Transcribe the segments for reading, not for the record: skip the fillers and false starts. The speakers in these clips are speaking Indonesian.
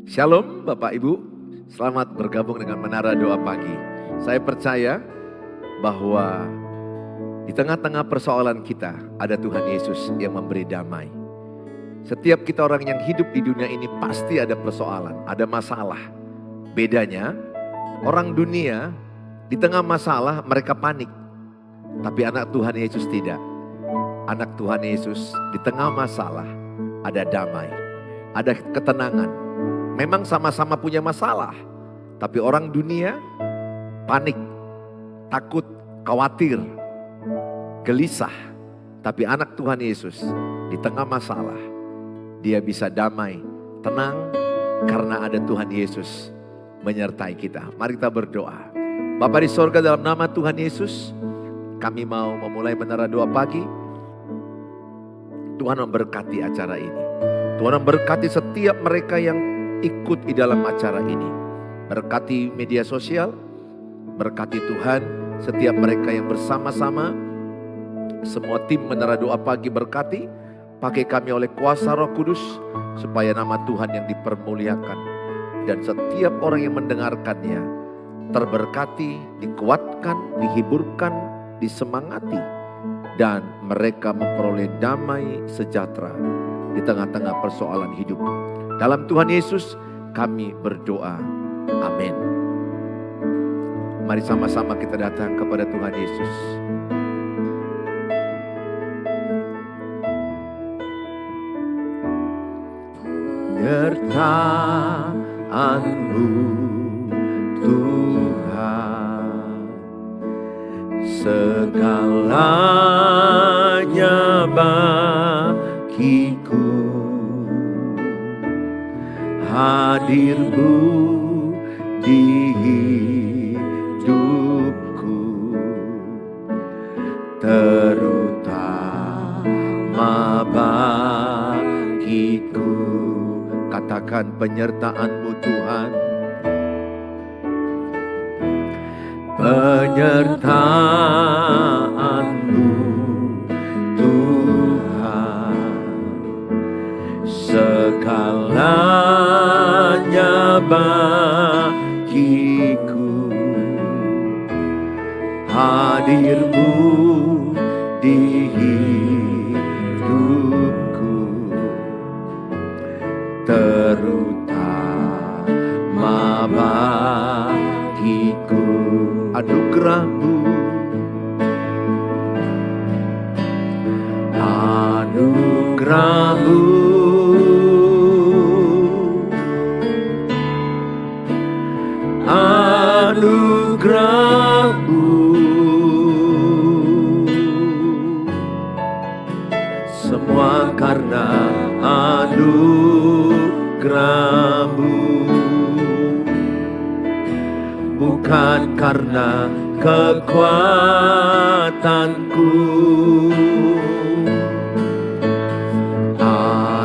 Shalom Bapak Ibu, selamat bergabung dengan Menara Doa Pagi. Saya percaya bahwa di tengah-tengah persoalan kita ada Tuhan Yesus yang memberi damai. Setiap kita orang yang hidup di dunia ini pasti ada persoalan, ada masalah. Bedanya orang dunia di tengah masalah mereka panik. Tapi anak Tuhan Yesus tidak. Anak Tuhan Yesus di tengah masalah ada damai, ada ketenangan. Memang sama-sama punya masalah, tapi orang dunia panik, takut, khawatir, gelisah. Tapi anak Tuhan Yesus di tengah masalah, dia bisa damai, tenang karena ada Tuhan Yesus menyertai kita. Mari kita berdoa. Bapa di sorga, dalam nama Tuhan Yesus, kami mau memulai Menara Doa Pagi. Tuhan memberkati acara ini. Tuhan memberkati setiap mereka yang ikut di dalam acara ini. Berkati media sosial, berkati Tuhan setiap mereka yang bersama-sama. Semua tim Menara Doa Pagi berkati. Pakai kami oleh kuasa Roh Kudus supaya nama Tuhan yang dipermuliakan. Dan setiap orang yang mendengarkannya terberkati, dikuatkan, dihiburkan, disemangati. Dan mereka memperoleh damai sejahtera di tengah-tengah persoalan hidup. Dalam Tuhan Yesus kami berdoa. Amin. Mari sama-sama kita datang kepada Tuhan Yesus. Penyertaan-Mu Tuhan, segalanya bagiku. Hadir-Mu di hidupku, terutama bagiku. Katakan penyertaan-Mu Tuhan. Penyertaan-Mu Tuhan, segalanya bagiku. Hadir-Mu di hidupku, terutama bagiku. Anugerah-Mu, anugerah-Mu, anugerah-Mu, semua karena anugerah-Mu, bukan karena kekuatanku.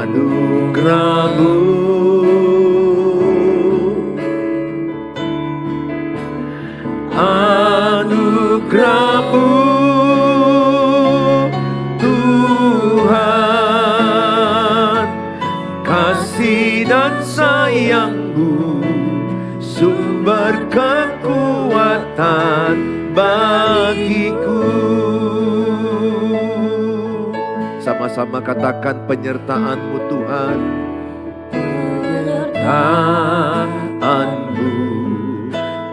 Anugerah-Mu, anugerah-Mu Tuhan, kasih dan sayang-Mu, sumber kekuatan bagiku. Sama-sama katakan penyertaan-Mu Tuhan. Penyertaan-Mu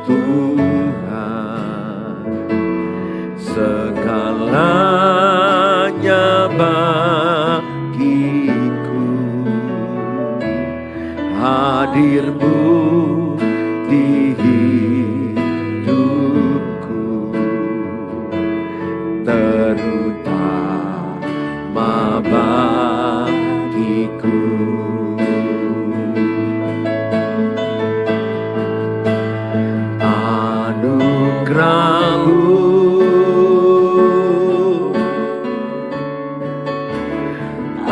Tuhan, segalanya bagiku. Hadir-Mu di hidupku, terutama bagiku. Anugerah-Mu,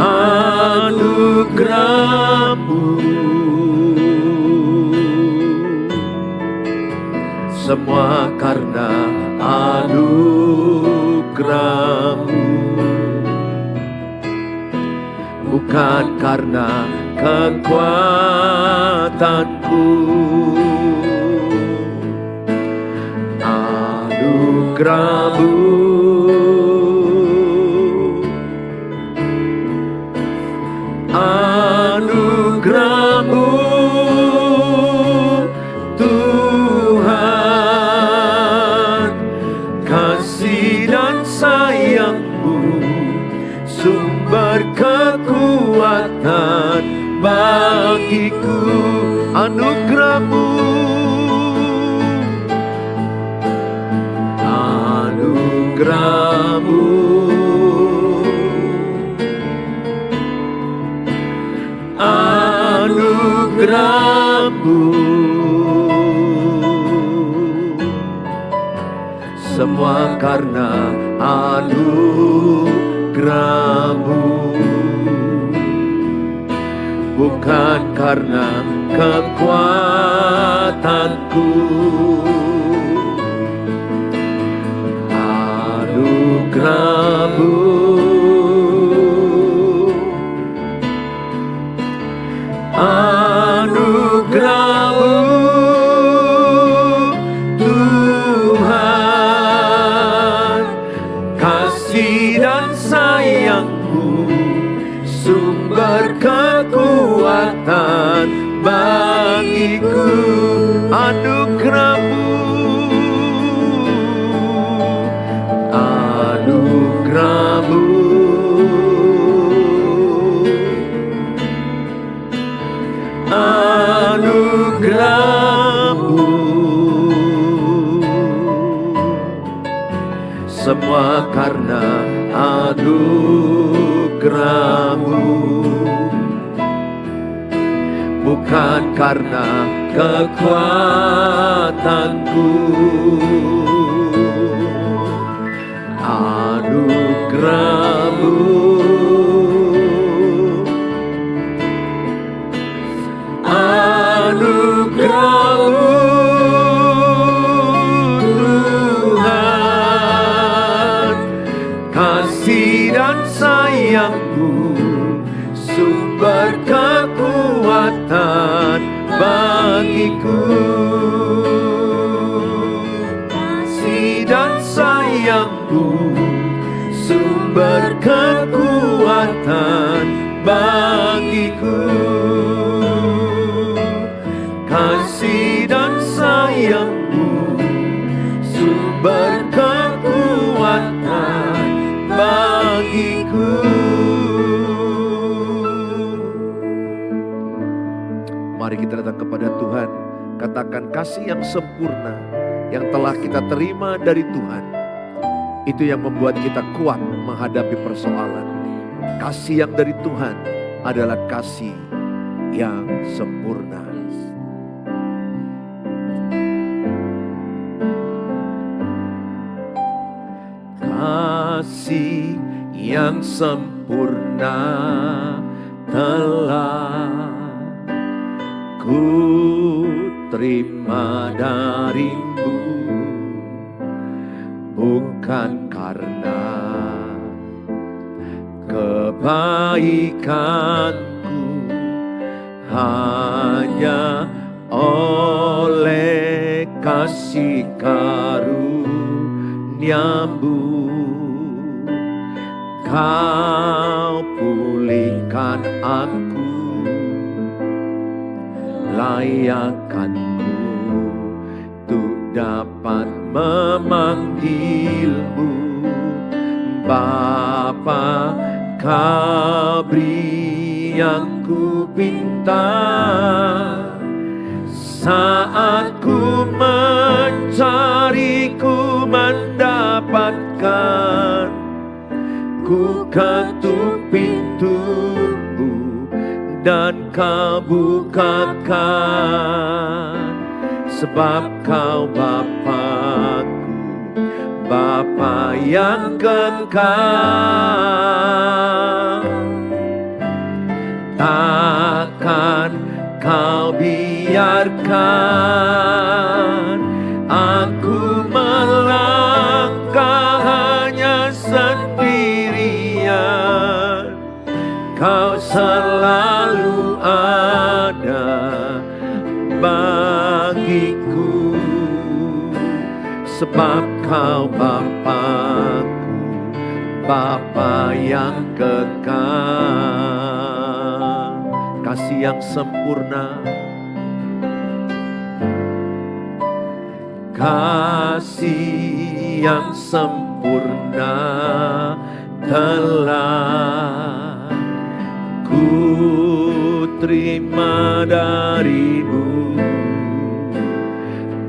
anugerah-Mu, semua karena anugerah-Mu, bukan karena kekuatanku, anugerah-Mu, anugerah-Mu Tuhan, kasih dan sayang-Mu, sumber kekuatan bagiku, anugerah-Mu, anugerah-Mu, anugerah-Mu, semua karena anugerah-Mu, bukan karena kekuatanku, anugerah-Mu, anugerah-Mu Tuhan, kasih dan sayang-Mu, sumber kekuatan bagiku, anugerah-Mu, anugerah-Mu, anugerah-Mu, semua karena anugerah-Mu, bukan karena kekuatanku, anugerah-Mu, anugerah-Mu Tuhan, kasih dan sayang-Mu, sumber kekuatan bagiku, kasih dan sayang-Mu, sumber kekuatan bagiku, kasih dan sayang-Mu, sumber kekuatan bagiku. Mari kita datang kepada Tuhan, katakan kasih yang sempurna yang telah kita terima dari Tuhan, itu yang membuat kita kuat menghadapi persoalan. Kasih yang dari Tuhan adalah kasih yang sempurna. Kasih yang sempurna telah ku terima darimu, bukan karena kebaikanku, hanya oleh kasih karunia-Mu Kau pulihkan aku, layakkanku untuk dapat memanggilmu Bapa. Kau beri yang ku pinta, saat ku mencari, ku mendapatkan. Ku ketuk pintumu dan Kau bukakan, sebab Kau Bapa-Ku, Bapa yang kekal. Takkan Kau biarkan aku melangkah hanya sendirian. Kau selalu sebab Kau Bapa-Ku, Bapa yang kekal, kasih yang sempurna, kasih yang sempurna telah ku terima darimu,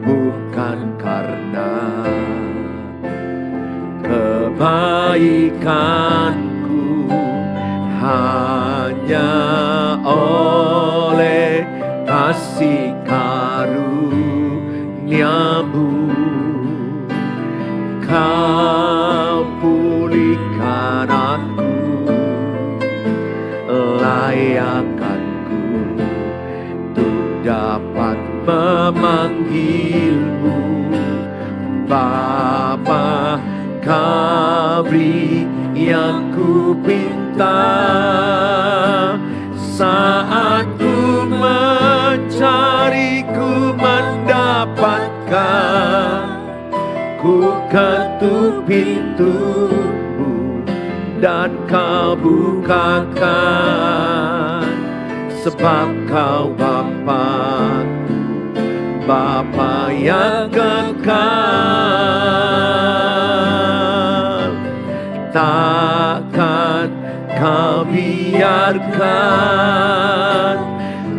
bukan karena kebaikanku, hanya oleh kasih karuniamu Kau pulihkan aku, layakkanku untuk dapat memanggilmu Bapa. Kau beri yang ku pinta saat ku mencari, ku mendapatkan. Ku ketuk pintumu dan Kau bukakan, sebab Kau Bapa-Ku, Bapa yang kekal. Takkan Kau biarkan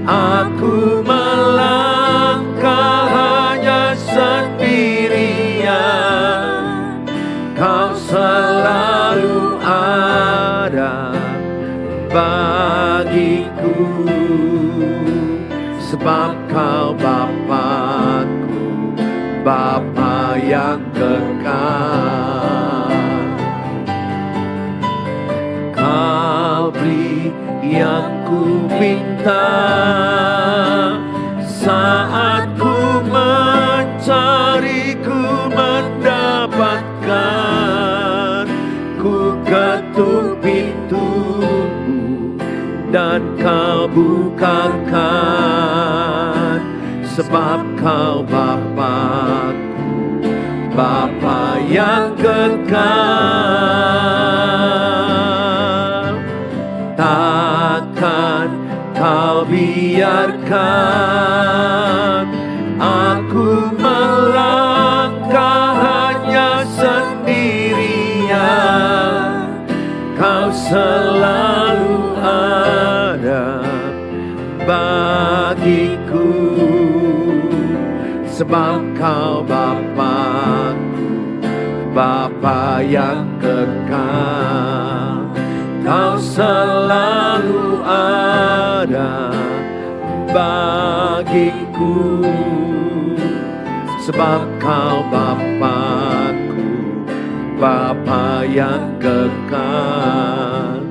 aku melangkah hanya sendirian. Kau selalu ada bagiku, sebab Kau Bapa-Ku, Bapa yang kekal. Kau beri yang ku minta saat ku mencari, ku mendapatkan. Ku ketuk pintumu dan Kau bukakan, sebab Kau Bapa-Ku, Bapa yang kekal. Takkan Kau biarkan aku melangkah hanya sendirian. Kau selalu ada bagiku, sebab Kau Bapa-Ku, Bapa yang kekal. Kau selalu ada bagiku, sebab Kau Bapa-Ku, Bapa yang kekal.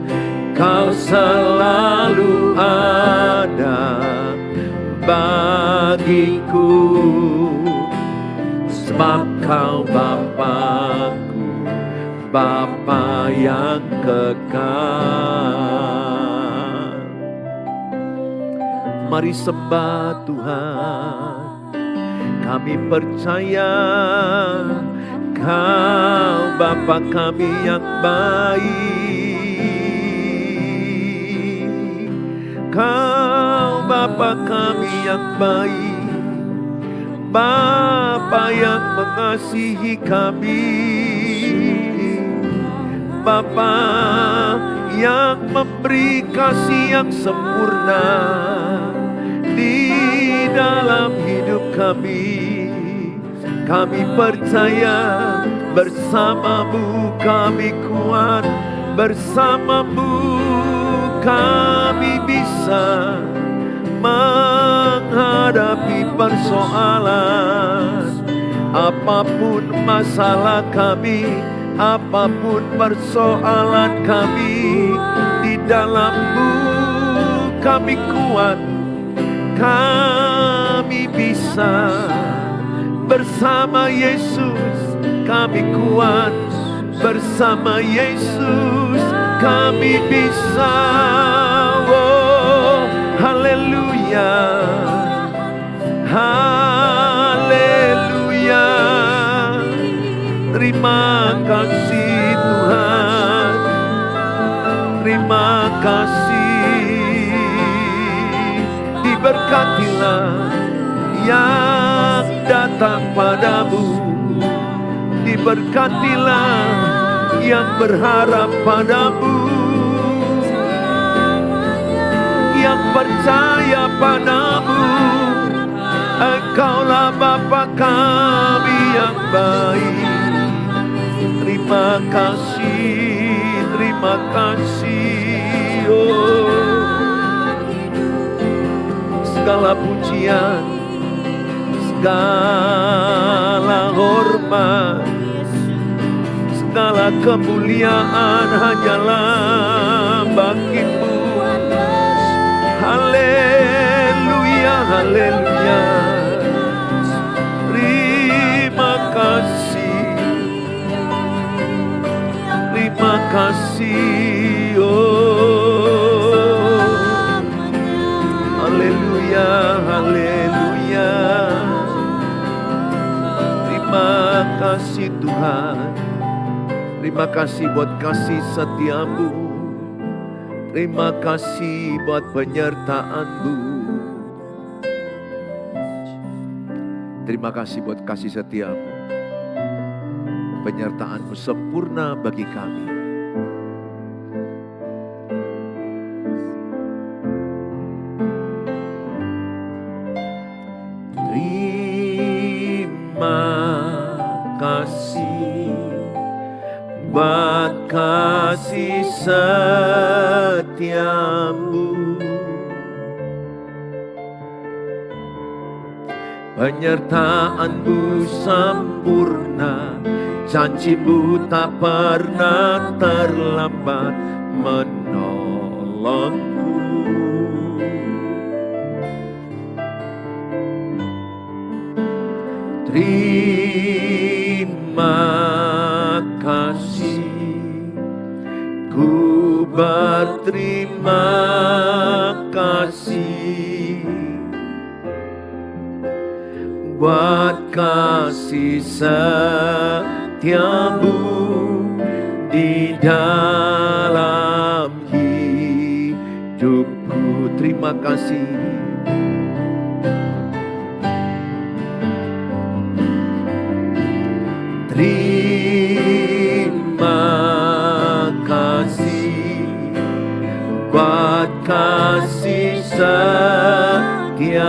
Kau selalu ada bagiku, sebab Kau Bapa-Ku, Bapa yang kekal. Mari sembah Tuhan, kami percaya Kau Bapa kami yang baik. Kau Bapa kami yang baik, Bapa yang mengasihi kami, Bapa yang memberi kasih yang sempurna di dalam hidup kami. Kami percaya bersama-Mu kami kuat, bersama-Mu kami bisa menghadapi persoalan. Apapun masalah kami, apapun persoalan kami, di dalam-Mu kami kuat, kami bisa. Bersama Yesus kami kuat, bersama Yesus kami bisa. Oh, haleluya, haleluya. diberkatilah yang datang padamu, diberkatilah yang berharap padamu, yang percaya padamu. Engkaulah Bapa kami yang baik. Terima kasih, terima kasih. Oh, segala pujian, segala hormat, segala kemuliaan hanyalah bagimu. Haleluya, haleluya. Terima kasih, terima kasih. Oh, haleluya, haleluya. Terima kasih Tuhan. Terima kasih buat kasih setiamu. Terima kasih buat penyertaan-Mu. Terima kasih buat kasih setia-Mu. Penyertaan-Mu sempurna bagi kami. Terima kasih buat kasih setiamu, penyertaan-Mu sempurna, janji-Mu tak pernah terlambat menolongku. Terima kasih, ku berterima kasih buat kasih setiamu di dalam hidupku. Terima kasih. Terima kasih buat kasih setiamu,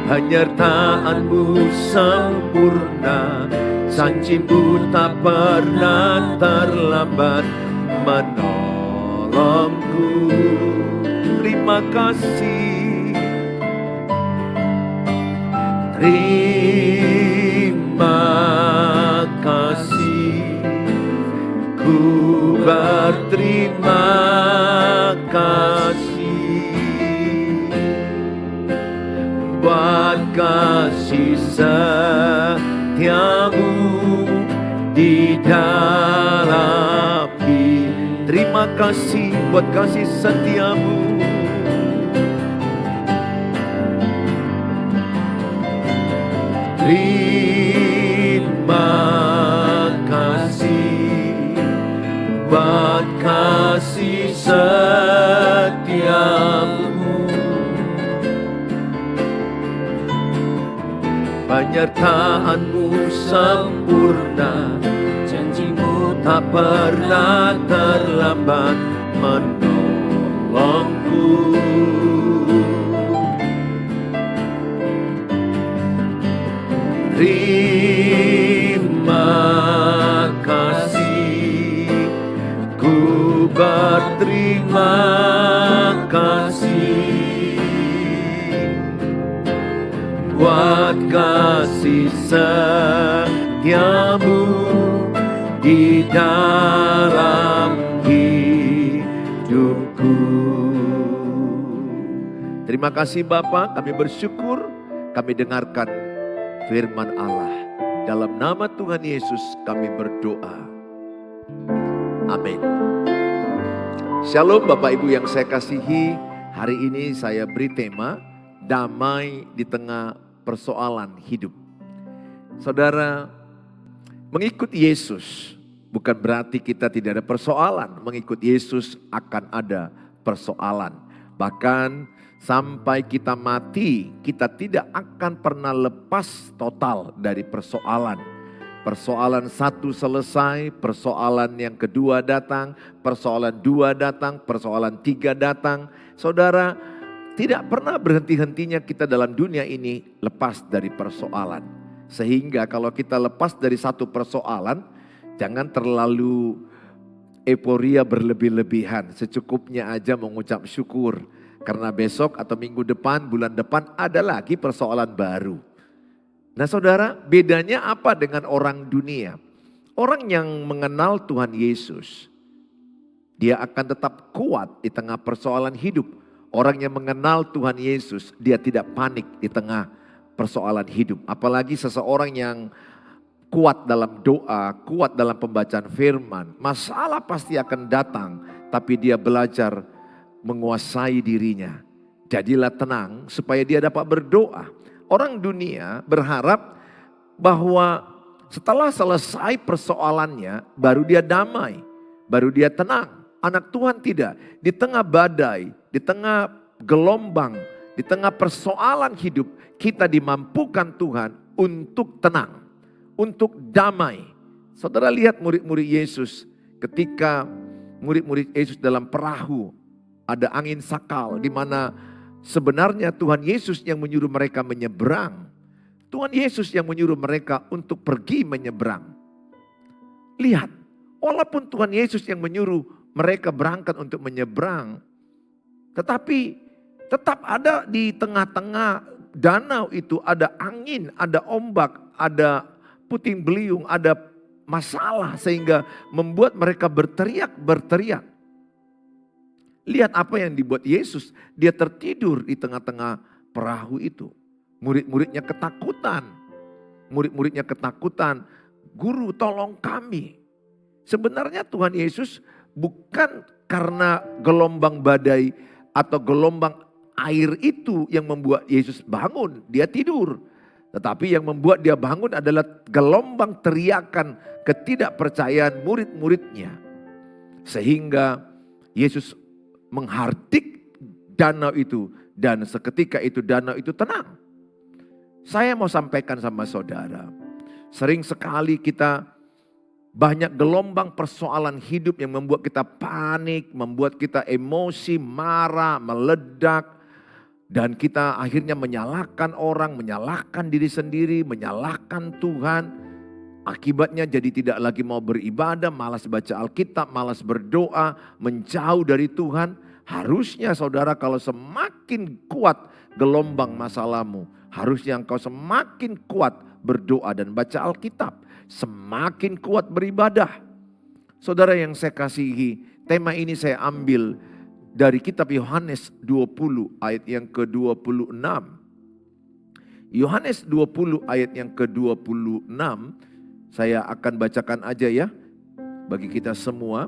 penyertaan-Mu sempurna, janji-Mu tak pernah terlambat menolongku. Terima kasih. Terima kasih, ku berterima kasih buat kasih setiamu di dalam hidup. Terima kasih buat kasih setiamu. Terima kasih buat kasih setiamu, penyertaan-Mu sempurna, janji-Mu tak pernah terlambat menolongku. Terima kasih, ku berterima kasih buat kasih setiamu di dalam hidupku. Terima kasih Bapa, kami bersyukur, kami dengarkan firman Allah. Dalam nama Tuhan Yesus kami berdoa. Amin. Shalom Bapak Ibu yang saya kasihi. Hari ini saya beri tema damai di tengah persoalan hidup. Saudara, mengikut Yesus bukan berarti kita tidak ada persoalan. Mengikut Yesus akan ada persoalan. Bahkan sampai kita mati, kita tidak akan pernah lepas total dari persoalan. Persoalan satu selesai, persoalan yang kedua datang, persoalan dua datang, persoalan tiga datang. Saudara, tidak pernah berhenti-hentinya kita dalam dunia ini lepas dari persoalan. Sehingga kalau kita lepas dari satu persoalan, jangan terlalu euforia berlebih-lebihan. Secukupnya aja mengucap syukur. Karena besok atau minggu depan, bulan depan ada lagi persoalan baru. Nah saudara, bedanya apa dengan orang dunia? Orang yang mengenal Tuhan Yesus, dia akan tetap kuat di tengah persoalan hidup. Orang yang mengenal Tuhan Yesus, dia tidak panik di tengah persoalan hidup. Apalagi seseorang yang kuat dalam doa, kuat dalam pembacaan firman. Masalah pasti akan datang, tapi dia belajar menguasai dirinya. Jadilah tenang supaya dia dapat berdoa. Orang dunia berharap bahwa setelah selesai persoalannya, baru dia damai, baru dia tenang. Anak Tuhan tidak. Di tengah badai, di tengah gelombang, di tengah persoalan hidup, kita dimampukan Tuhan untuk tenang, untuk damai. Saudara lihat murid-murid Yesus ketika murid-murid Yesus dalam perahu, ada angin sakal di mana sebenarnya Tuhan Yesus yang menyuruh mereka menyeberang. Tuhan Yesus yang menyuruh mereka untuk pergi menyeberang. Lihat, walaupun Tuhan Yesus yang menyuruh mereka berangkat untuk menyeberang, tetapi tetap ada di tengah-tengah danau itu ada angin, ada ombak, ada puting beliung, ada masalah sehingga membuat mereka berteriak. Lihat apa yang dibuat Yesus, dia tertidur di tengah-tengah perahu itu. Murid-muridnya ketakutan. Murid-muridnya ketakutan, "Guru, tolong kami." Sebenarnya Tuhan Yesus bukan karena gelombang badai atau gelombang air itu yang membuat Yesus bangun, dia tidur. Tetapi yang membuat dia bangun adalah gelombang teriakan ketidakpercayaan murid-muridnya. Sehingga Yesus menghardik danau itu dan seketika itu danau itu tenang. Saya mau sampaikan sama saudara, sering sekali kita banyak gelombang persoalan hidup yang membuat kita panik, membuat kita emosi, marah, meledak. Dan kita akhirnya menyalahkan orang, menyalahkan diri sendiri, menyalahkan Tuhan. Akibatnya jadi tidak lagi mau beribadah, malas baca Alkitab, malas berdoa, menjauh dari Tuhan. Harusnya saudara kalau semakin kuat gelombang masalahmu, harusnya engkau semakin kuat berdoa dan baca Alkitab. Semakin kuat beribadah. Saudara yang saya kasihi, tema ini saya ambil dari kitab Yohanes 20 ayat yang ke-26. Yohanes 20 ayat yang ke-26. Saya akan bacakan aja ya bagi kita semua.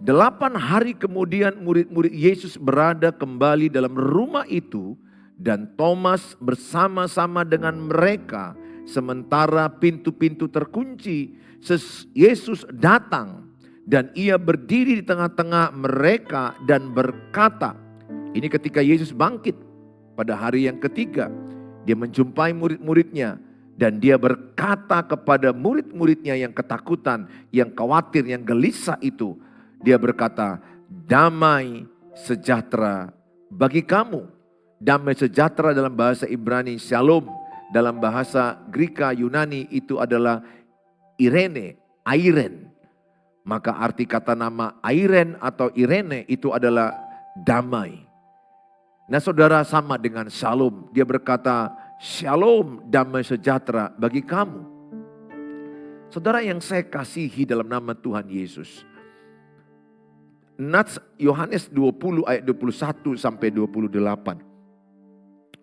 8 hari kemudian murid-murid Yesus berada kembali dalam rumah itu dan Thomas bersama-sama dengan mereka sementara pintu-pintu terkunci. Yesus datang dan ia berdiri di tengah-tengah mereka dan berkata, ini ketika Yesus bangkit pada hari yang ketiga, dia menjumpai murid-muridnya. Dan dia berkata kepada murid-muridnya yang ketakutan, yang khawatir, yang gelisah itu. Dia berkata, damai sejahtera bagi kamu. Damai sejahtera dalam bahasa Ibrani, shalom. Dalam bahasa Greka Yunani itu adalah Irene, Airen. Maka arti kata nama Airen atau Irene itu adalah damai. Nah saudara sama dengan shalom. Dia berkata, shalom, damai sejahtera bagi kamu. Saudara yang saya kasihi dalam nama Tuhan Yesus. Nats Yohanes 20 ayat 21 sampai 28.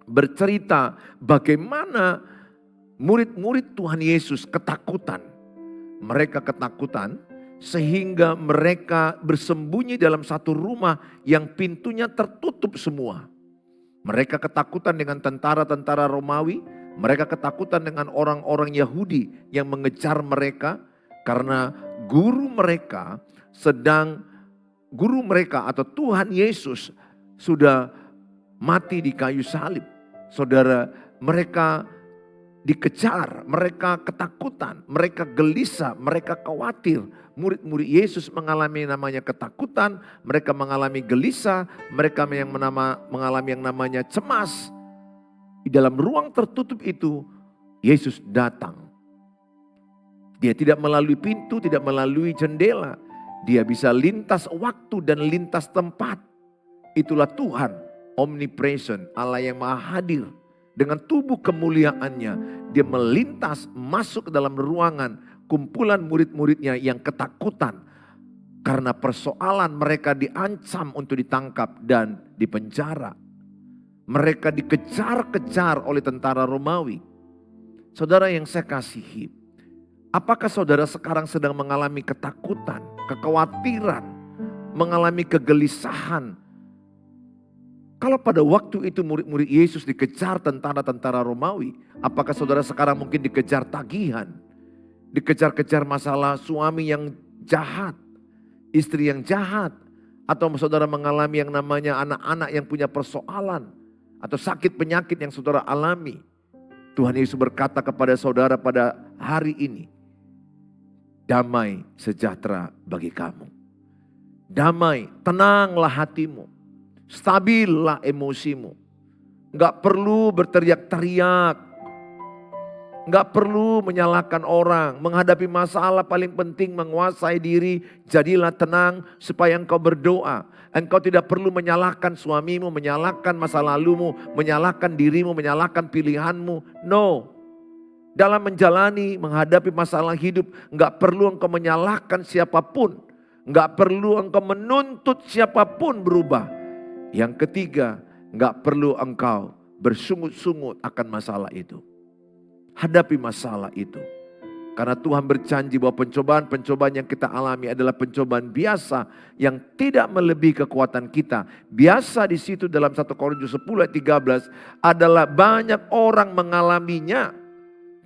Bercerita bagaimana murid-murid Tuhan Yesus ketakutan. Mereka ketakutan sehingga mereka bersembunyi dalam satu rumah yang pintunya tertutup semua. Mereka ketakutan dengan tentara-tentara Romawi. Mereka ketakutan dengan orang-orang Yahudi yang mengejar mereka. Karena guru mereka atau Tuhan Yesus sudah mati di kayu salib. Saudara, mereka dikejar, mereka ketakutan, mereka gelisah, mereka khawatir. Murid-murid Yesus mengalami namanya ketakutan, mereka mengalami gelisah, mereka mengalami yang namanya cemas. Di dalam ruang tertutup itu, Yesus datang. Dia tidak melalui pintu, tidak melalui jendela. Dia bisa lintas waktu dan lintas tempat. Itulah Tuhan, omnipresent, Allah yang maha hadir. Dengan tubuh kemuliaannya, dia melintas masuk ke dalam ruangan kumpulan murid-muridnya yang ketakutan. Karena persoalan mereka diancam untuk ditangkap dan dipenjara. Mereka dikejar-kejar oleh tentara Romawi. Saudara yang saya kasihi, apakah saudara sekarang sedang mengalami ketakutan, kekhawatiran, mengalami kegelisahan? Kalau pada waktu itu murid-murid Yesus dikejar tentara-tentara Romawi, apakah saudara sekarang mungkin dikejar tagihan? Dikejar-kejar masalah suami yang jahat, istri yang jahat, atau saudara mengalami yang namanya anak-anak yang punya persoalan, atau sakit penyakit yang saudara alami. Tuhan Yesus berkata kepada saudara pada hari ini, damai sejahtera bagi kamu. Damai, tenanglah hatimu. Stabillah emosimu. Gak perlu berteriak-teriak. Gak perlu menyalahkan orang. Menghadapi masalah paling penting menguasai diri. Jadilah tenang supaya engkau berdoa. Engkau tidak perlu menyalahkan suamimu, menyalahkan masa lalumu, menyalahkan dirimu, menyalahkan pilihanmu. No. Dalam menjalani, menghadapi masalah hidup, gak perlu engkau menyalahkan siapapun. Gak perlu engkau menuntut siapapun berubah. Yang ketiga, gak perlu engkau bersungut-sungut akan masalah itu. Hadapi masalah itu. Karena Tuhan berjanji bahwa pencobaan-pencobaan yang kita alami adalah pencobaan biasa yang tidak melebihi kekuatan kita. Biasa di situ dalam 1 Korintus 10 ayat 13 adalah banyak orang mengalaminya.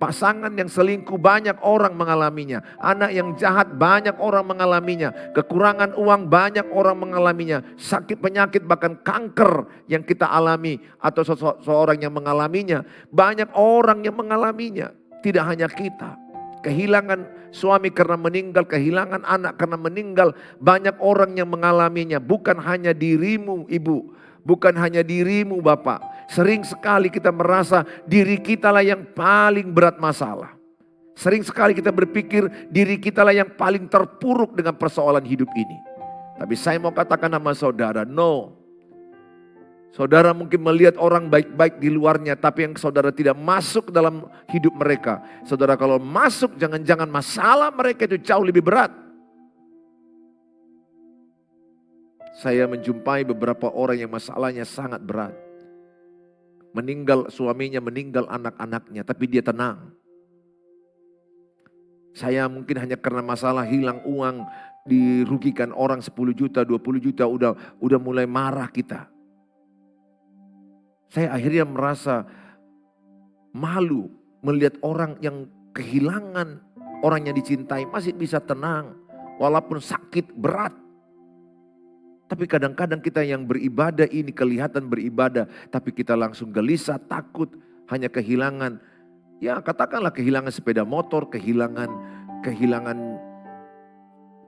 Pasangan yang selingkuh banyak orang mengalaminya. Anak yang jahat banyak orang mengalaminya. Kekurangan uang banyak orang mengalaminya. Sakit penyakit bahkan kanker yang kita alami. Atau seseorang yang mengalaminya. Banyak orang yang mengalaminya. Tidak hanya kita. Kehilangan suami karena meninggal. Kehilangan anak karena meninggal. Banyak orang yang mengalaminya. Bukan hanya dirimu ibu. Bukan hanya dirimu bapak. Sering sekali kita merasa diri kita lah yang paling berat masalah. Sering sekali kita berpikir diri kita lah yang paling terpuruk dengan persoalan hidup ini. Tapi saya mau katakan sama saudara, no. Saudara mungkin melihat orang baik-baik di luarnya, tapi yang saudara tidak masuk dalam hidup mereka. Saudara kalau masuk, jangan-jangan masalah mereka itu jauh lebih berat. Saya menjumpai beberapa orang yang masalahnya sangat berat. Meninggal suaminya, meninggal anak-anaknya, tapi dia tenang. Saya mungkin hanya karena masalah hilang uang, dirugikan orang 10 juta, 20 juta, udah mulai marah kita. Saya akhirnya merasa malu melihat orang yang kehilangan orang yang dicintai masih bisa tenang walaupun sakit berat. Tapi kadang-kadang kita yang beribadah ini kelihatan beribadah, tapi kita langsung gelisah, takut, hanya kehilangan. Ya katakanlah kehilangan sepeda motor, kehilangan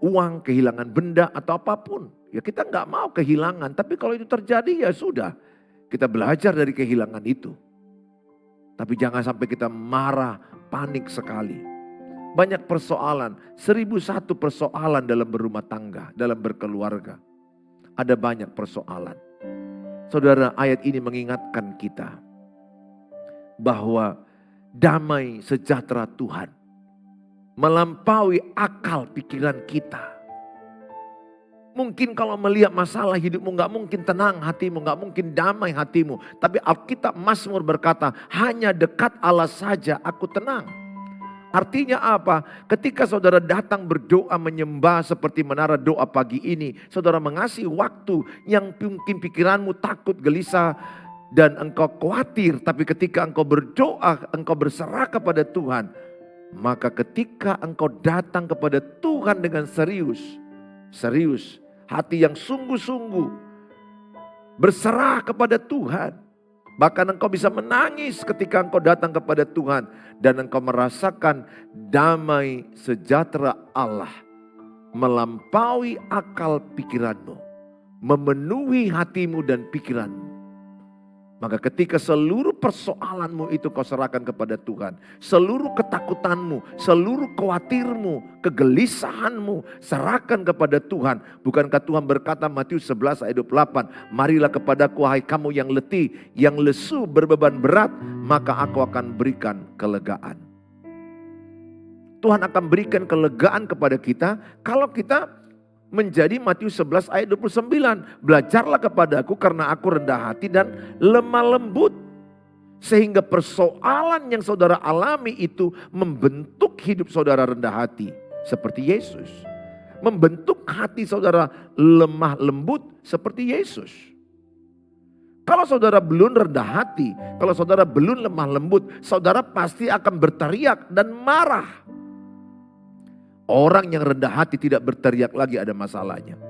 uang, kehilangan benda atau apapun. Ya kita nggak mau kehilangan, tapi kalau itu terjadi ya sudah. Kita belajar dari kehilangan itu. Tapi jangan sampai kita marah, panik sekali. Banyak persoalan, 1001 persoalan dalam berumah tangga, dalam berkeluarga. Ada banyak persoalan. Saudara, ayat ini mengingatkan kita bahwa damai sejahtera Tuhan melampaui akal pikiran kita. Mungkin kalau melihat masalah hidupmu gak mungkin tenang hatimu, gak mungkin damai hatimu. Tapi Alkitab Mazmur berkata, hanya dekat Allah saja aku tenang. Artinya apa? Ketika saudara datang berdoa menyembah seperti menara doa pagi ini. Saudara mengasihi waktu yang mungkin pikiranmu takut, gelisah dan engkau khawatir. Tapi ketika engkau berdoa, engkau berserah kepada Tuhan. Maka ketika engkau datang kepada Tuhan dengan serius, hati yang sungguh-sungguh, berserah kepada Tuhan. Bahkan engkau bisa menangis ketika engkau datang kepada Tuhan. Dan engkau merasakan damai sejahtera Allah melampaui akal pikiranmu, memenuhi hatimu dan pikiranmu. Maka ketika seluruh persoalanmu itu kau serahkan kepada Tuhan, seluruh ketakutanmu, seluruh khawatirmu, kegelisahanmu, serahkan kepada Tuhan. Bukankah Tuhan berkata Matius 11 ayat 28, marilah kepadaku wahai kamu yang letih, yang lesu berbeban berat, maka aku akan berikan kelegaan. Tuhan akan berikan kelegaan kepada kita kalau kita menjadi Matius 11 ayat 29. Belajarlah kepadaku karena aku rendah hati dan lemah lembut. Sehingga persoalan yang saudara alami itu membentuk hidup saudara rendah hati. Seperti Yesus. Membentuk hati saudara lemah lembut seperti Yesus. Kalau saudara belum rendah hati, kalau saudara belum lemah lembut, saudara pasti akan berteriak dan marah. Orang yang rendah hati tidak berteriak lagi ada masalahnya.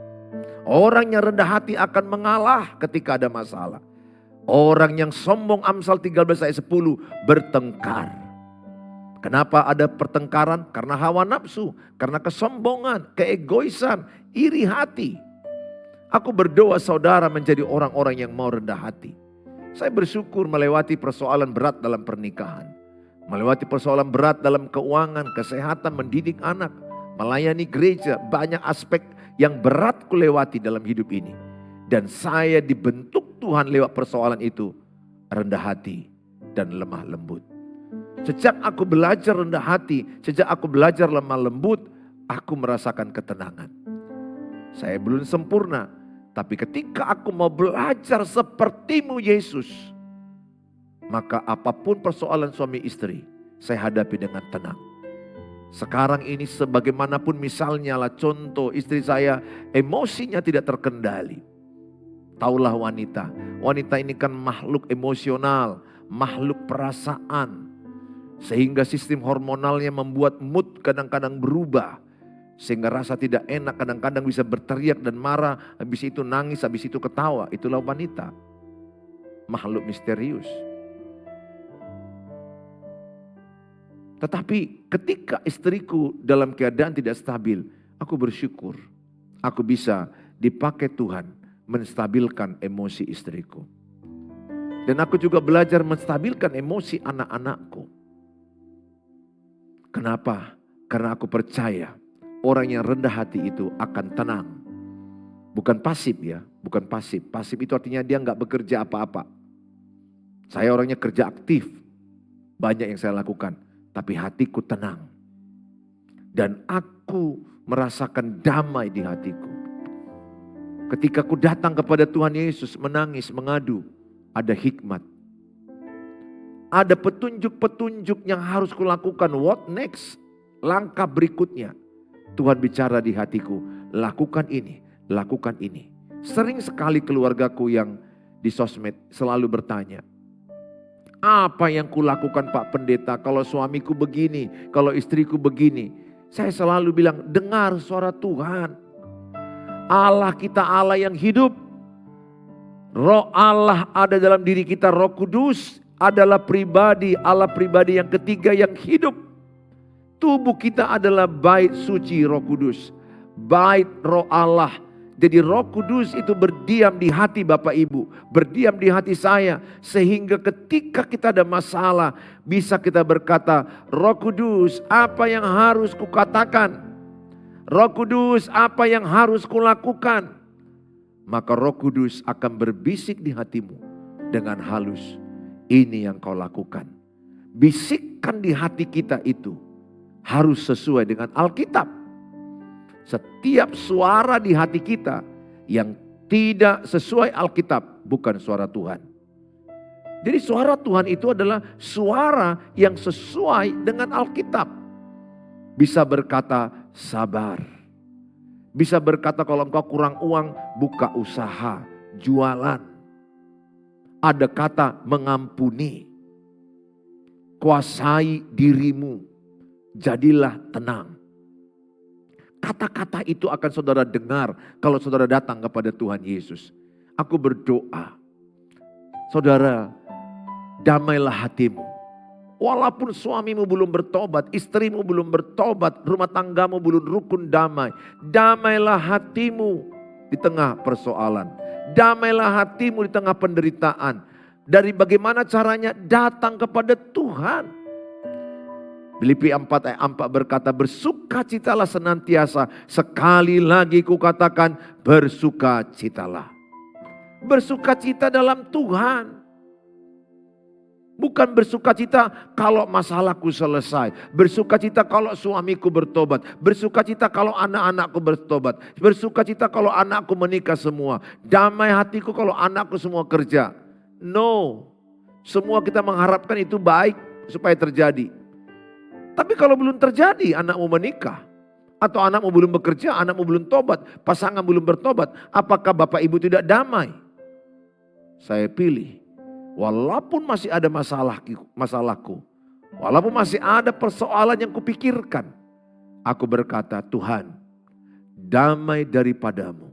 Orang yang rendah hati akan mengalah ketika ada masalah. Orang yang sombong, Amsal 13 ayat 10, bertengkar. Kenapa ada pertengkaran? Karena hawa nafsu, karena kesombongan, keegoisan, iri hati. Aku berdoa saudara menjadi orang-orang yang mau rendah hati. Saya bersyukur melewati persoalan berat dalam pernikahan. Melewati persoalan berat dalam keuangan, kesehatan, mendidik anak, melayani gereja. Banyak aspek yang berat kulewati dalam hidup ini. Dan saya dibentuk Tuhan lewat persoalan itu. Rendah hati dan lemah lembut. Sejak aku belajar rendah hati, sejak aku belajar lemah lembut, aku merasakan ketenangan. Saya belum sempurna, tapi ketika aku mau belajar sepertimu Yesus, maka apapun persoalan suami istri, saya hadapi dengan tenang. Sekarang ini sebagaimanapun misalnya lah contoh istri saya emosinya tidak terkendali. Taulah wanita. Wanita ini kan makhluk emosional, makhluk perasaan. Sehingga sistem hormonalnya membuat mood kadang-kadang berubah. Sehingga rasa tidak enak kadang-kadang bisa berteriak dan marah. Habis itu nangis, habis itu ketawa. Itulah wanita. Makhluk misterius. Tetapi ketika istriku dalam keadaan tidak stabil, aku bersyukur. Aku bisa dipakai Tuhan menstabilkan emosi istriku. Dan aku juga belajar menstabilkan emosi anak-anakku. Kenapa? Karena aku percaya orang yang rendah hati itu akan tenang. Bukan pasif ya, bukan pasif. Pasif itu artinya dia nggak bekerja apa-apa. Saya orangnya kerja aktif. Banyak yang saya lakukan. Tapi hatiku tenang. Dan aku merasakan damai di hatiku. Ketika aku datang kepada Tuhan Yesus menangis, mengadu. Ada hikmat. Ada petunjuk-petunjuk yang harus kulakukan. What next? Langkah berikutnya. Tuhan bicara di hatiku. Lakukan ini, lakukan ini. Sering sekali keluargaku yang di sosmed selalu bertanya. Apa yang kulakukan Pak Pendeta kalau suamiku begini, kalau istriku begini. Saya selalu bilang dengar suara Tuhan. Allah kita Allah yang hidup. Roh Allah ada dalam diri kita, Roh Kudus adalah pribadi, Allah pribadi yang ketiga yang hidup. Tubuh kita adalah bait suci Roh Kudus. Bait Roh Allah. Jadi Roh Kudus itu berdiam di hati Bapak Ibu, berdiam di hati saya. Sehingga ketika kita ada masalah, bisa kita berkata, Roh Kudus apa yang harus kukatakan? Roh Kudus apa yang harus kulakukan? Maka Roh Kudus akan berbisik di hatimu dengan halus. Ini yang kau lakukan. Bisikkan di hati kita itu harus sesuai dengan Alkitab. Setiap suara di hati kita yang tidak sesuai Alkitab bukan suara Tuhan. Jadi suara Tuhan itu adalah suara yang sesuai dengan Alkitab. Bisa berkata sabar. Bisa berkata kalau engkau kurang uang buka usaha, jualan. Ada kata mengampuni. Kuasai dirimu. jadilah tenang. Kata-kata itu akan saudara dengar kalau saudara datang kepada Tuhan Yesus. Aku berdoa, saudara, damailah hatimu. Walaupun suamimu belum bertobat, istrimu belum bertobat, rumah tanggamu belum rukun damai. Damailah hatimu di tengah persoalan. Damailah hatimu di tengah penderitaan. Dari bagaimana caranya? Datang kepada Tuhan. Filipi 4 ayat 4 berkata, bersukacitalah senantiasa. Sekali lagi kukatakan, bersukacitalah. Bersukacita dalam Tuhan. Bukan bersukacita kalau masalahku selesai. Bersukacita kalau suamiku bertobat. Bersukacita kalau anak-anakku bertobat. Bersukacita kalau anakku menikah semua. Damai hatiku kalau anakku semua kerja. No. Semua kita mengharapkan itu baik supaya terjadi. Tapi kalau belum terjadi, anakmu menikah. Atau anakmu belum bekerja, anakmu belum tobat. Pasangan belum bertobat. Apakah bapak ibu tidak damai? Saya pilih. Walaupun masih ada masalahku, walaupun masih ada persoalan yang kupikirkan, aku berkata, Tuhan, damai daripadamu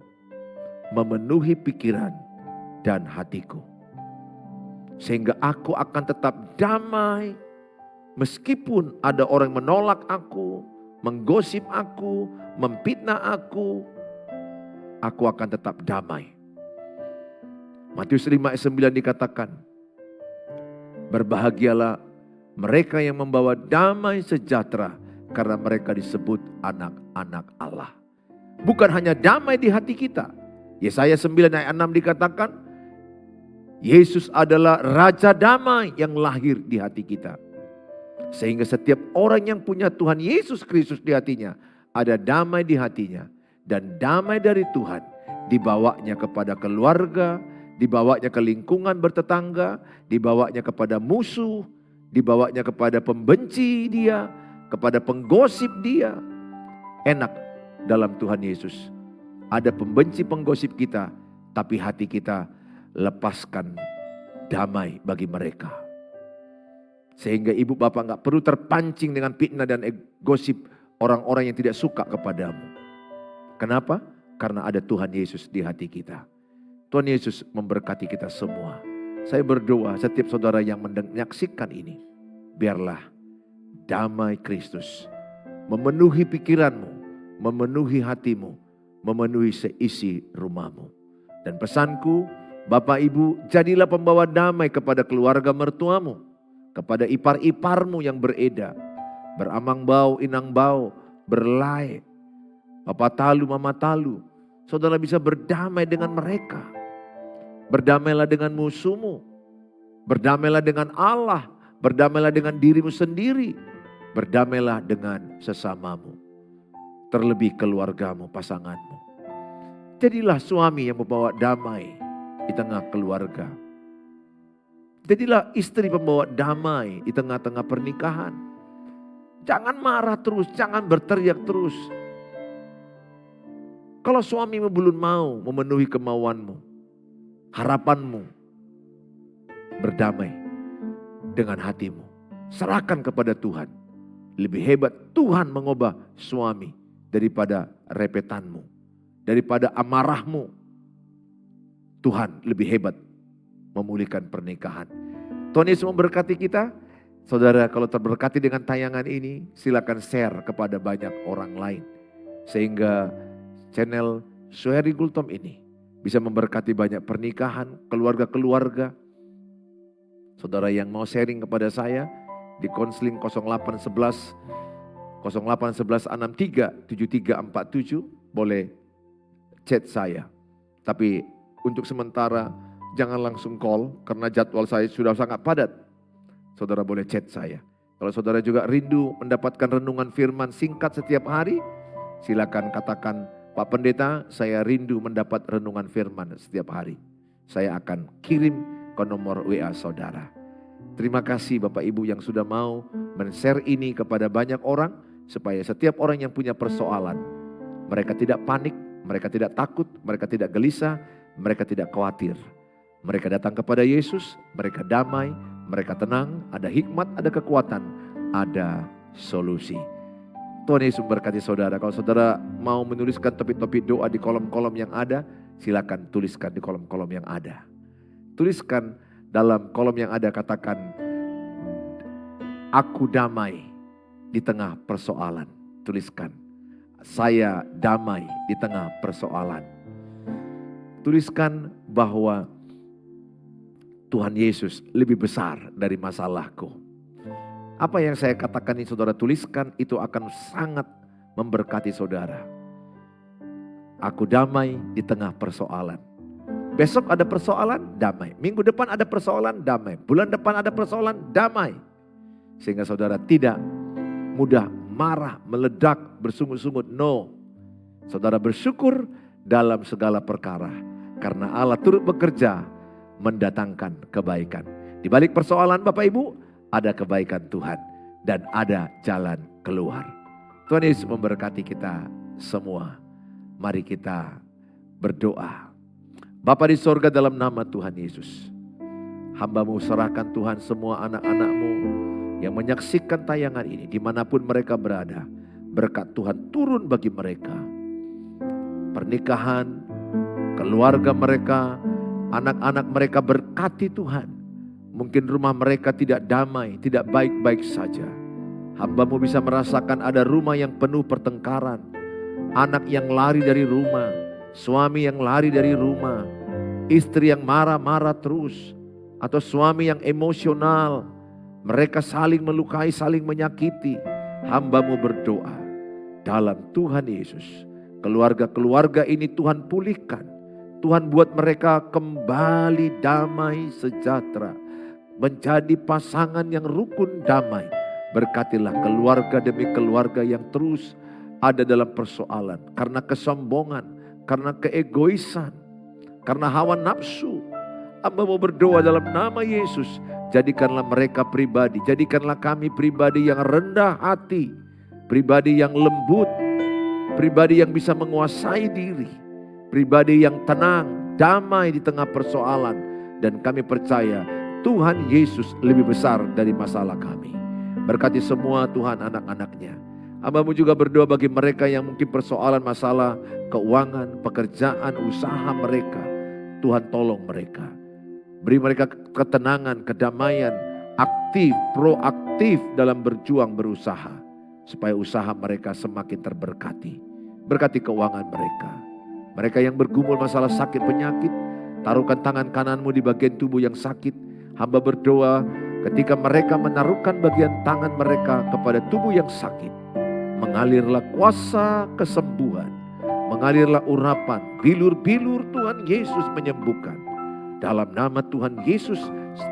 memenuhi pikiran dan hatiku. Sehingga aku akan tetap damai meskipun ada orang menolak aku, menggosip aku, memfitnah aku akan tetap damai. Matius 5 ayat 9 dikatakan, berbahagialah mereka yang membawa damai sejahtera karena mereka disebut anak-anak Allah. Bukan hanya damai di hati kita. Yesaya 9 ayat 6 dikatakan, Yesus adalah Raja Damai yang lahir di hati kita. Sehingga setiap orang yang punya Tuhan Yesus Kristus di hatinya, ada damai di hatinya. Dan damai dari Tuhan dibawanya kepada keluarga, dibawanya ke lingkungan bertetangga, dibawanya kepada musuh, dibawanya kepada pembenci dia, kepada penggosip dia. Enak dalam Tuhan Yesus. Ada pembenci penggosip kita, tapi hati kita lepaskan damai bagi mereka. Sehingga ibu bapak gak perlu terpancing dengan fitnah dan gosip orang-orang yang tidak suka kepadamu. Kenapa? Karena ada Tuhan Yesus di hati kita. Tuhan Yesus memberkati kita semua. Saya berdoa setiap saudara yang menyaksikan ini, biarlah damai Kristus memenuhi pikiranmu, memenuhi hatimu, memenuhi seisi rumahmu. Dan pesanku, Bapak Ibu, jadilah pembawa damai kepada keluarga mertuamu, kepada ipar-iparmu yang beredar, beramang bau, inang bau, berlai, papa talu, mama talu. Saudara bisa berdamai dengan mereka. Berdamailah dengan musuhmu. Berdamailah dengan Allah. Berdamailah dengan dirimu sendiri. Berdamailah dengan sesamamu. Terlebih keluargamu, pasanganmu. Jadilah suami yang membawa damai di tengah keluarga. Jadilah istri pembawa damai di tengah-tengah pernikahan. Jangan marah terus, jangan berteriak terus. Kalau suamimu belum mau memenuhi kemauanmu, harapanmu, berdamai dengan hatimu. Serahkan kepada Tuhan. Lebih hebat Tuhan mengubah suami daripada repetanmu, daripada amarahmu. Tuhan lebih hebat memulihkan pernikahan. Tuhan Yesus memberkati kita. Saudara, kalau terberkati dengan tayangan ini, silakan share kepada banyak orang lain. Sehingga channel Suheri Gultom ini bisa memberkati banyak pernikahan, keluarga-keluarga. Saudara yang mau sharing kepada saya di konseling 0811 63 7347 boleh chat saya. Tapi untuk sementara jangan langsung call karena jadwal saya sudah sangat padat. Saudara boleh chat saya. Kalau saudara juga rindu mendapatkan renungan firman singkat setiap hari, silakan katakan, Pak Pendeta, saya rindu mendapat renungan firman setiap hari. Saya akan kirim ke nomor WA saudara. Terima kasih Bapak Ibu yang sudah mau men-share ini kepada banyak orang. Supaya setiap orang yang punya persoalan, mereka tidak panik, mereka tidak takut, mereka tidak gelisah, mereka tidak khawatir. Mereka datang kepada Yesus, mereka damai, mereka tenang, ada hikmat, ada kekuatan, ada solusi. Tuhan Yesus memberkati saudara. Kalau saudara mau menuliskan topik-topik doa di kolom-kolom yang ada, silakan tuliskan di kolom-kolom yang ada. Tuliskan dalam kolom yang ada, katakan, aku damai di tengah persoalan. Tuliskan, saya damai di tengah persoalan. Tuliskan bahwa Tuhan Yesus lebih besar dari masalahku. Apa yang saya katakan ini saudara tuliskan, itu akan sangat memberkati saudara. Aku damai di tengah persoalan. Besok ada persoalan, damai. Minggu depan ada persoalan, damai. Bulan depan ada persoalan, damai. Sehingga saudara tidak mudah marah, meledak, bersungut-sungut. No. Saudara bersyukur dalam segala perkara. Karena Allah turut bekerja mendatangkan kebaikan. Di balik persoalan Bapak Ibu, ada kebaikan Tuhan dan ada jalan keluar. Tuhan Yesus memberkati kita semua. Mari kita berdoa. Bapa di sorga, dalam nama Tuhan Yesus, hamba-Mu serahkan Tuhan semua anak-anak-Mu yang menyaksikan tayangan ini dimanapun mereka berada. Berkat Tuhan turun bagi mereka. Pernikahan, keluarga mereka, anak-anak mereka berkati Tuhan. Mungkin rumah mereka tidak damai, tidak baik-baik saja. Hamba-Mu bisa merasakan ada rumah yang penuh pertengkaran. Anak yang lari dari rumah, suami yang lari dari rumah, istri yang marah-marah terus, atau suami yang emosional. Mereka saling melukai, saling menyakiti. Hamba-Mu berdoa dalam Tuhan Yesus, keluarga-keluarga ini Tuhan pulihkan. Tuhan buat mereka kembali damai sejahtera. Menjadi pasangan yang rukun damai. Berkatilah keluarga demi keluarga yang terus ada dalam persoalan. Karena kesombongan, karena keegoisan, karena hawa nafsu. Hamba mau berdoa dalam nama Yesus. Jadikanlah mereka pribadi, jadikanlah kami pribadi yang rendah hati. Pribadi yang lembut, pribadi yang bisa menguasai diri. Pribadi yang tenang, damai di tengah persoalan. Dan kami percaya Tuhan Yesus lebih besar dari masalah kami. Berkati semua Tuhan anak-anak-Nya. Hamba-Mu juga berdoa bagi mereka yang mungkin persoalan masalah keuangan, pekerjaan, usaha mereka. Tuhan tolong mereka. Beri mereka ketenangan, kedamaian, aktif, proaktif dalam berjuang berusaha. Supaya usaha mereka semakin terberkati. Berkati keuangan mereka. Mereka yang bergumul masalah sakit penyakit, taruhkan tangan kananmu di bagian tubuh yang sakit. Hamba berdoa ketika mereka menaruhkan bagian tangan mereka kepada tubuh yang sakit. Mengalirlah kuasa kesembuhan. Mengalirlah urapan. Bilur-bilur Tuhan Yesus menyembuhkan. Dalam nama Tuhan Yesus,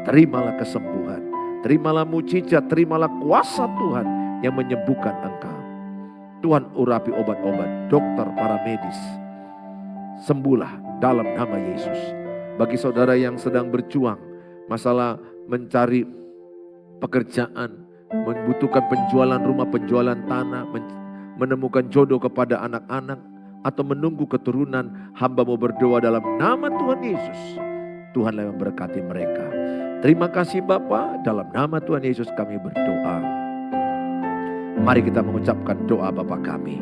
terimalah kesembuhan. Terimalah mujizat, terimalah kuasa Tuhan yang menyembuhkan engkau. Tuhan urapi obat-obat, dokter, para medis. Sembuhlah dalam nama Yesus. Bagi saudara yang sedang berjuang, masalah mencari pekerjaan, membutuhkan penjualan rumah, penjualan tanah, menemukan jodoh kepada anak-anak, atau menunggu keturunan, hamba mau berdoa dalam nama Tuhan Yesus. Tuhanlah yang memberkati mereka. Terima kasih Bapa, dalam nama Tuhan Yesus kami berdoa. Mari kita mengucapkan doa Bapa kami.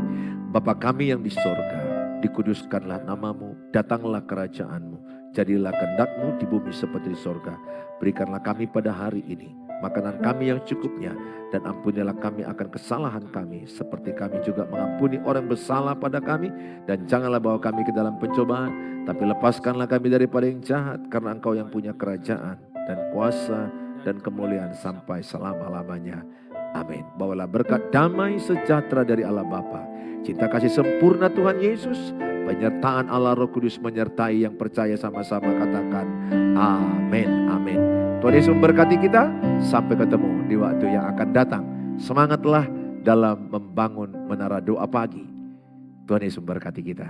Bapa kami yang di sorga, dikuduskanlah namamu, datanglah kerajaan-Mu. Jadilah kehendak-Mu di bumi seperti di sorga. Berikanlah kami pada hari ini makanan kami yang cukupnya. Dan ampunilah kami akan kesalahan kami. Seperti kami juga mengampuni orang bersalah pada kami. Dan janganlah bawa kami ke dalam pencobaan. Tapi lepaskanlah kami daripada yang jahat. Karena Engkau yang punya kerajaan dan kuasa dan kemuliaan sampai selama-lamanya. Amin. Bawalah berkat damai sejahtera dari Allah Bapa, cinta kasih sempurna Tuhan Yesus, penyertaan Allah Roh Kudus menyertai yang percaya sama-sama katakan amin, amin. Tuhan Yesus memberkati kita. Sampai ketemu di waktu yang akan datang. Semangatlah dalam membangun menara doa pagi. Tuhan Yesus memberkati kita.